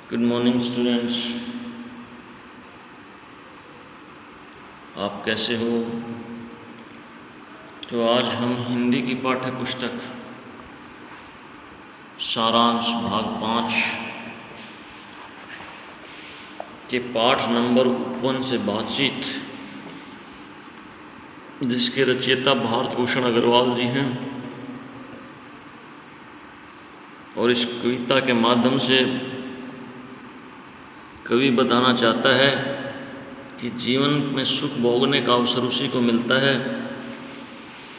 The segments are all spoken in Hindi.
गुड मॉर्निंग स्टूडेंट्स, आप कैसे हो। तो आज हम हिंदी की पाठ्य पुस्तक सारांश भाग 5 के पाठ नंबर 51 से बातचीत, जिसके रचयिता भारत भूषण अग्रवाल जी हैं, और इस कविता के माध्यम से कवि बताना चाहता है कि जीवन में सुख भोगने का अवसर उसी को मिलता है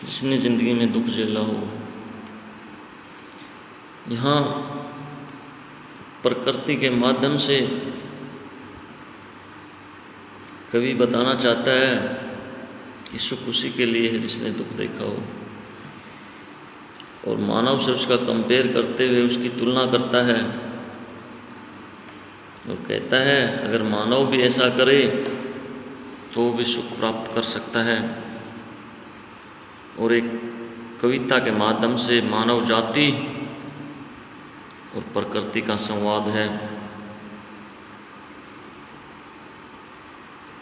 जिसने जिंदगी में दुख झेला हो। यहाँ प्रकृति के माध्यम से कवि बताना चाहता है कि सुख उसी के लिए है जिसने दुख देखा हो, और मानव से उसका कंपेयर करते हुए उसकी तुलना करता है और कहता है अगर मानव भी ऐसा करे तो भी सुख प्राप्त कर सकता है। और एक कविता के माध्यम से मानव जाति और प्रकृति का संवाद है।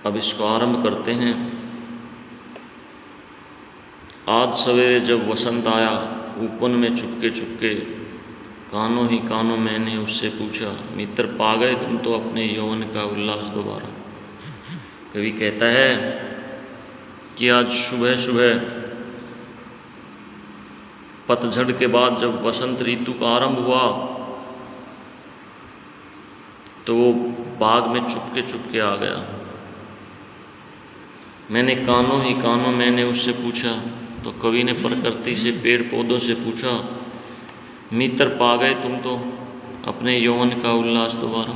अब इसको आरंभ करते हैं। आज सवेरे जब वसंत आया, ऊपन में चुपके चुपके, कानों ही कानों मैंने उससे पूछा, मित्र पा गए तुम तो अपने यौवन का उल्लास दोबारा। कवि कहता है कि आज सुबह सुबह पतझड़ के बाद जब वसंत ऋतु का आरंभ हुआ तो वो बाग में चुपके चुपके आ गया। मैंने कानों ही कानों मैंने उससे पूछा, तो कवि ने प्रकृति से, पेड़ पौधों से पूछा, मित्र पा गए तुम तो अपने यौवन का उल्लास दोबारा।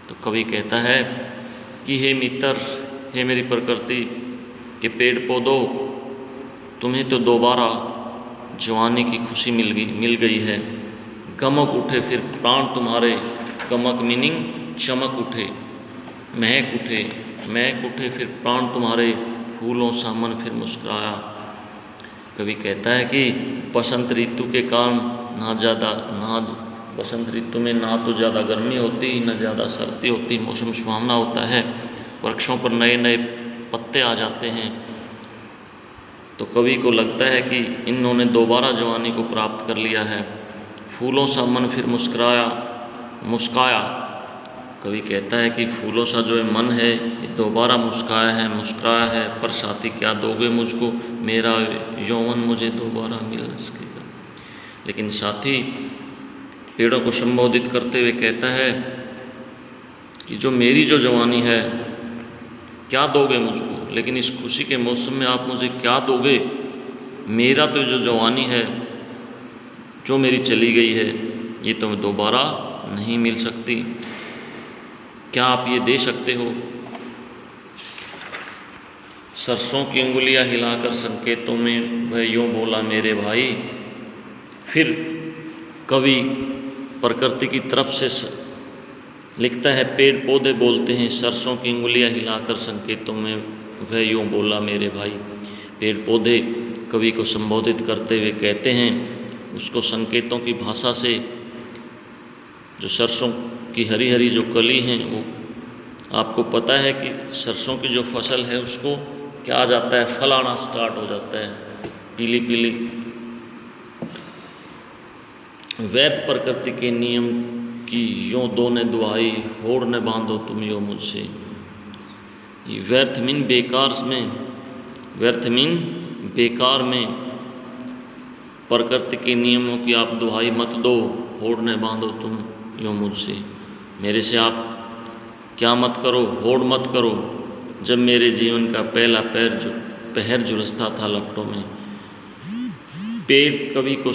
तो कवि कहता है कि हे मित्र, हे मेरी प्रकृति के पेड़ पौधों, तुम्हें तो दोबारा जवानी की खुशी मिल गई है। गमक उठे फिर प्राण तुम्हारे, गमक मीनिंग चमक उठे, महक उठे फिर प्राण तुम्हारे, फूलों सा मन फिर मुस्कुराया। कवि कहता है कि बसंत ऋतु के कारण बसंत ऋतु में ना तो ज़्यादा गर्मी होती न ज़्यादा सर्दी होती, मौसम सुहावना होता है, वृक्षों पर नए नए पत्ते आ जाते हैं। तो कवि को लगता है कि इन्होंने दोबारा जवानी को प्राप्त कर लिया है। फूलों सा मन फिर मुस्काया। कवि कहता है कि फूलों सा जो मन है ये दोबारा मुस्कुराया है, पर साथी क्या दोगे मुझको, मेरा यौवन मुझे दोबारा मिल न सकेगा। लेकिन साथी पेड़ों को संबोधित करते हुए कहता है कि जो मेरी जो जवानी है क्या दोगे मुझको, लेकिन इस खुशी के मौसम में आप मुझे क्या दोगे। मेरा तो जो जवानी है जो मेरी चली गई है ये तो दोबारा नहीं मिल सकती। क्या आप ये दे सकते हो। सरसों की उंगलियां हिलाकर संकेतों में वह यूं बोला मेरे भाई। फिर कवि प्रकृति की तरफ से लिखता है, पेड़ पौधे बोलते हैं, सरसों की उंगलियां हिलाकर संकेतों में वह यूं बोला मेरे भाई। पेड़ पौधे कवि को संबोधित करते हुए कहते हैं, उसको संकेतों की भाषा से, जो सरसों की हरी हरी जो कली हैं, वो आपको पता है कि सरसों की जो फसल है उसको क्या आ जाता है, फल आना स्टार्ट हो जाता है, पीली पीली। व्यर्थ प्रकृति के नियम की यों दो ने दुहाई, होड़ ने बांधो तुम यो मुझसे। ये व्यर्थ मीन बेकार में प्रकृति के नियमों की आप दुहाई मत दो, होड़ ने बांधो तुम यो मुझसे। मेरे से आप क्या मत करो, होड़ मत करो। जब मेरे जीवन का पहला पहर झुलसता था लपटों में। पेड़ कवि को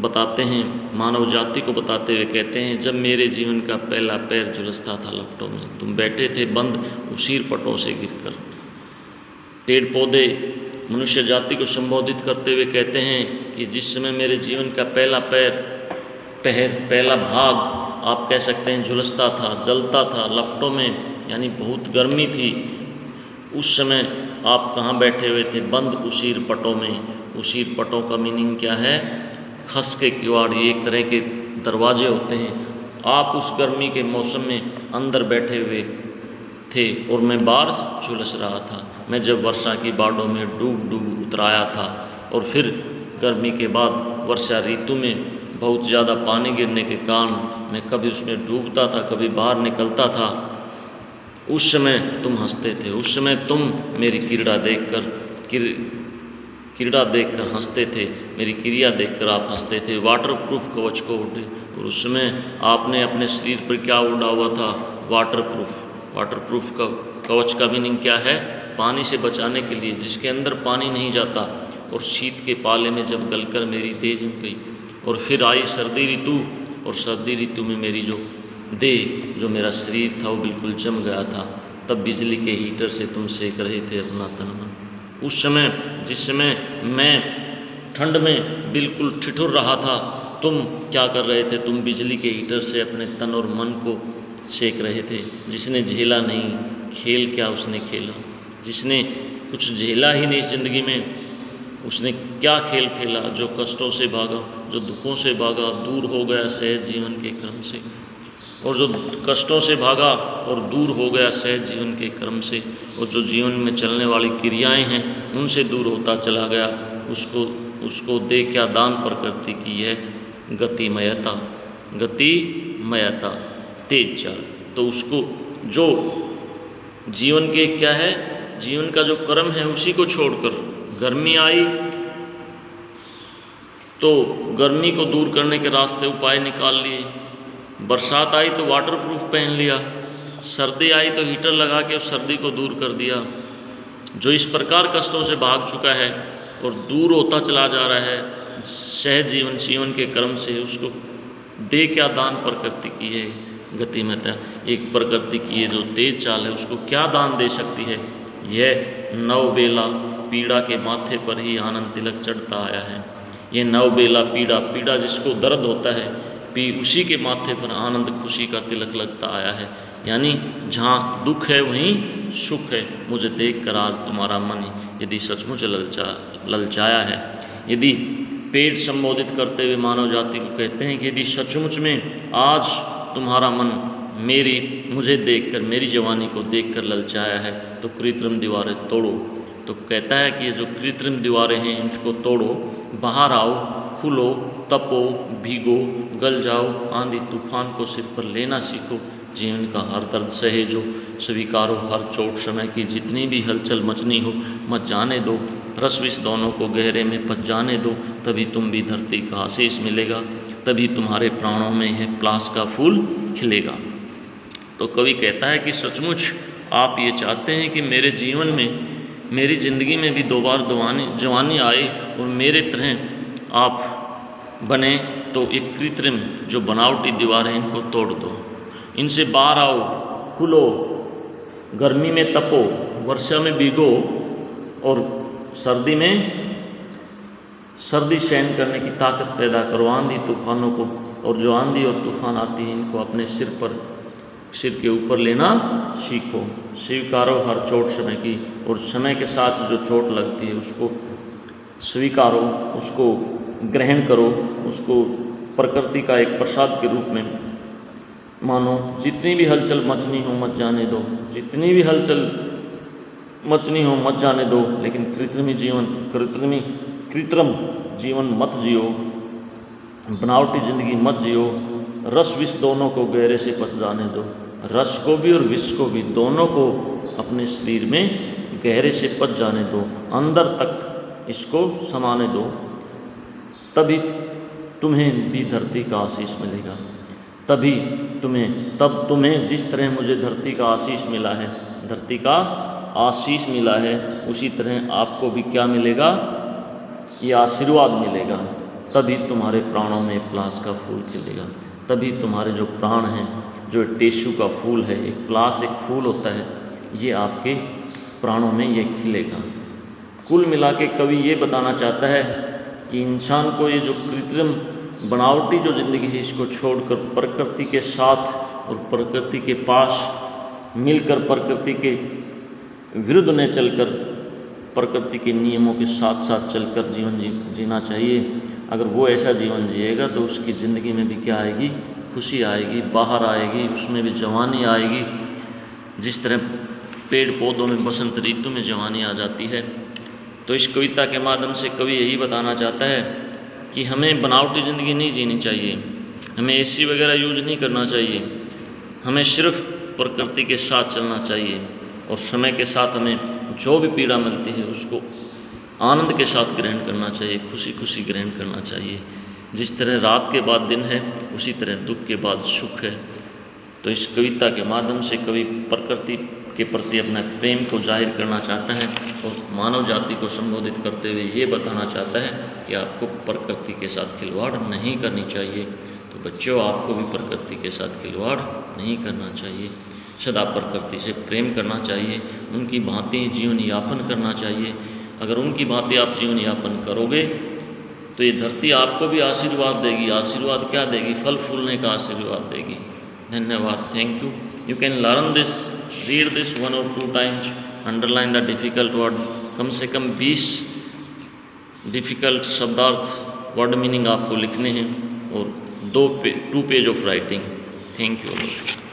बताते हैं, मानव जाति को बताते हुए कहते हैं, जब मेरे जीवन का पहला पैर झुलसता था लपटों में, तुम बैठे थे बंद उसीर पटों से गिरकर। पेड़ पौधे मनुष्य जाति को संबोधित करते हुए कहते हैं कि जिस समय मेरे जीवन का पहला भाग आप कह सकते हैं झुलसता था, जलता था लपटों में, यानी बहुत गर्मी थी, उस समय आप कहाँ बैठे हुए थे, बंद उसीर पटों में। उसीर पटों का मीनिंग क्या है, खस के किवाड़, ये एक तरह के दरवाजे होते हैं, आप उस गर्मी के मौसम में अंदर बैठे हुए थे और मैं बाहर झुलस रहा था। मैं जब वर्षा की बाढ़ों में डूब डूब उतराया था और फिर गर्मी के बाद वर्षा ऋतु में बहुत ज़्यादा पानी गिरने के कारण मैं कभी उसमें डूबता था, कभी बाहर निकलता था। उस समय तुम हंसते थे, उस समय तुम मेरी क्रीड़ा देखकर हंसते थे, मेरी क्रिया देखकर आप हंसते थे। वाटरप्रूफ कवच को ओढ़े, और उस समय आपने अपने शरीर पर क्या ओढ़ा हुआ था? वाटरप्रूफ का कवच का मीनिंग क्या है? पानी से बचाने के लिए, जिसके अंदर पानी नहीं जाता। और शीत के पाले में जब गलकर मेरी देह जम गई और फिर आई सर्दी ऋतु, और सर्दी ऋतु में मेरी जो देह, जो मेरा शरीर था वो बिल्कुल जम गया था। तब बिजली के हीटर से तुम सेक रहे थे अपना तन मन। उस समय, जिस समय मैं ठंड में बिल्कुल ठिठुर रहा था, तुम क्या कर रहे थे? तुम बिजली के हीटर से अपने तन और मन को सेक रहे थे। जिसने झेला नहीं, खेल क्या उसने खेला? जिसने कुछ झेला ही नहीं ज़िंदगी में, उसने क्या खेल खेला? जो कष्टों से भागा, जो दुखों से भागा, दूर हो गया सहज जीवन के क्रम से। और जो कष्टों से भागा और दूर हो गया सहज जीवन के क्रम से, और जो जीवन में चलने वाली क्रियाएं हैं उनसे दूर होता चला गया, उसको दे क्या दान प्रकृति की है गतिमयता, तेज चाल। तो उसको जो जीवन के क्या है, जीवन का जो कर्म है उसी को छोड़कर, गर्मी आई तो गर्मी को दूर करने के रास्ते उपाय निकाल लिए, बरसात आई तो वाटरप्रूफ पहन लिया, सर्दी आई तो हीटर लगा के उस सर्दी को दूर कर दिया। जो इस प्रकार कष्टों से भाग चुका है और दूर होता चला जा रहा है सहज जीवन के क्रम से, उसको दे क्या दान प्रकृति की है गतिमयता। एक प्रकृति की ये जो तेज चाल है उसको क्या दान दे सकती है? यह नवबेला पीड़ा के माथे पर ही आनंद तिलक चढ़ता आया है। ये नवबेला पीड़ा जिसको दर्द होता है, उसी के माथे पर आनंद खुशी का तिलक लगता आया है। यानी जहाँ दुख है वहीं सुख है। मुझे देख कर आज तुम्हारा मन यदि सचमुच ललचाया है, यदि पेट संबोधित करते हुए मानव जाति को कहते हैं कि यदि सचमुच में आज तुम्हारा मन मुझे देखकर, मेरी जवानी को देखकर ललचाया है, तो कृत्रिम दीवारें तोड़ो। तो कहता है कि ये जो कृत्रिम दीवारें हैं इनको तोड़ो, बाहर आओ, खुलो, तपो, भीगो, गल जाओ, आंधी तूफान को सिर पर लेना सीखो, जीवन का हर दर्द सहेजो, स्वीकारो हर चोट समय की जितनी भी हलचल मचनी हो मत जाने दो, रस विष दोनों को गहरे में पच जाने दो, तभी तुम भी धरती का आशीष मिलेगा, तभी तुम्हारे प्राणों में यह प्लास का फूल खिलेगा। तो कवि कहता है कि सचमुच आप ये चाहते हैं कि मेरे जीवन में, मेरी ज़िंदगी में भी दो बार जवानी आए और मेरे तरह आप बने, तो एक कृत्रिम जो बनावटी दीवारें हैं इनको तोड़ दो, इनसे बाहर आओ, खुलो, गर्मी में तपो, वर्षा में भीगो और सर्दी में सर्दी सहन करने की ताकत पैदा करो, आंधी तूफानों को, और जो आंधी और तूफान आती है इनको अपने सिर के ऊपर लेना सीखो, स्वीकारो हर चोट समय की, और समय के साथ जो चोट लगती है उसको स्वीकारो, उसको ग्रहण करो, उसको प्रकृति का एक प्रसाद के रूप में मानो। जितनी भी हलचल मचनी हो मत जाने दो, जितनी भी हलचल मचनी हो मत जाने दो, लेकिन कृत्रिम जीवन मत जियो, बनावटी ज़िंदगी मत जियो, रस विष दोनों को गहरे से पच जाने दो, रस को भी और विष को भी, दोनों को अपने शरीर में गहरे से पच जाने दो, अंदर तक इसको समाने दो, तभी तुम्हें भी धरती का आशीष मिलेगा। तब तुम्हें जिस तरह मुझे धरती का आशीष मिला है, धरती का आशीष मिला है, उसी तरह आपको भी क्या मिलेगा? ये आशीर्वाद मिलेगा। तभी तुम्हारे प्राणों में प्लास का फूल खिलेगा, तभी तुम्हारे जो प्राण हैं, जो टेसु का फूल है, एक प्लास एक फूल होता है, ये आपके प्राणों में ये खिलेगा। कुल मिला के कवि ये बताना चाहता है कि इंसान को ये जो कृत्रिम बनावटी जो ज़िंदगी है इसको छोड़कर प्रकृति के साथ और प्रकृति के पास मिलकर, प्रकृति के विरुद्ध न चलकर, प्रकृति के नियमों के साथ साथ चलकर जीवन जीना चाहिए। अगर वो ऐसा जीवन जिएगा तो उसकी ज़िंदगी में भी क्या आएगी? खुशी आएगी, बाहर आएगी, उसमें भी जवानी आएगी। जिस तरह पेड़ पौधों में बसंत ऋतु में जवानी आ जाती है। तो इस कविता के माध्यम से कवि यही बताना चाहता है कि हमें बनावटी ज़िंदगी नहीं जीनी चाहिए, हमें एसी वगैरह यूज नहीं करना चाहिए, हमें सिर्फ प्रकृति के साथ चलना चाहिए और समय के साथ हमें जो भी पीड़ा मिलती है उसको आनंद के साथ ग्रहण करना चाहिए, खुशी खुशी ग्रहण करना चाहिए। जिस तरह रात के बाद दिन है, उसी तरह दुख के बाद सुख है। तो इस कविता के माध्यम से कवि प्रकृति के प्रति अपना प्रेम को जाहिर करना चाहता है और मानव जाति को संबोधित करते हुए ये बताना चाहता है कि आपको प्रकृति के साथ खिलवाड़ नहीं करनी चाहिए। तो बच्चों, आपको भी प्रकृति के साथ खिलवाड़ नहीं करना चाहिए, सदा प्रकृति से प्रेम करना चाहिए, उनकी भांति जीवन यापन करना चाहिए। अगर उनकी भांति आप जीवन यापन करोगे तो ये धरती आपको भी आशीर्वाद देगी। आशीर्वाद क्या देगी? फल फूलने का आशीर्वाद देगी। धन्यवाद। Thank you. You can learn this, read this 1 or 2 times, underline the difficult word. कम से कम 20 डिफ़िकल्ट शब्दार्थ वर्ड मीनिंग आपको लिखने हैं और 2 page of writing. Thank you.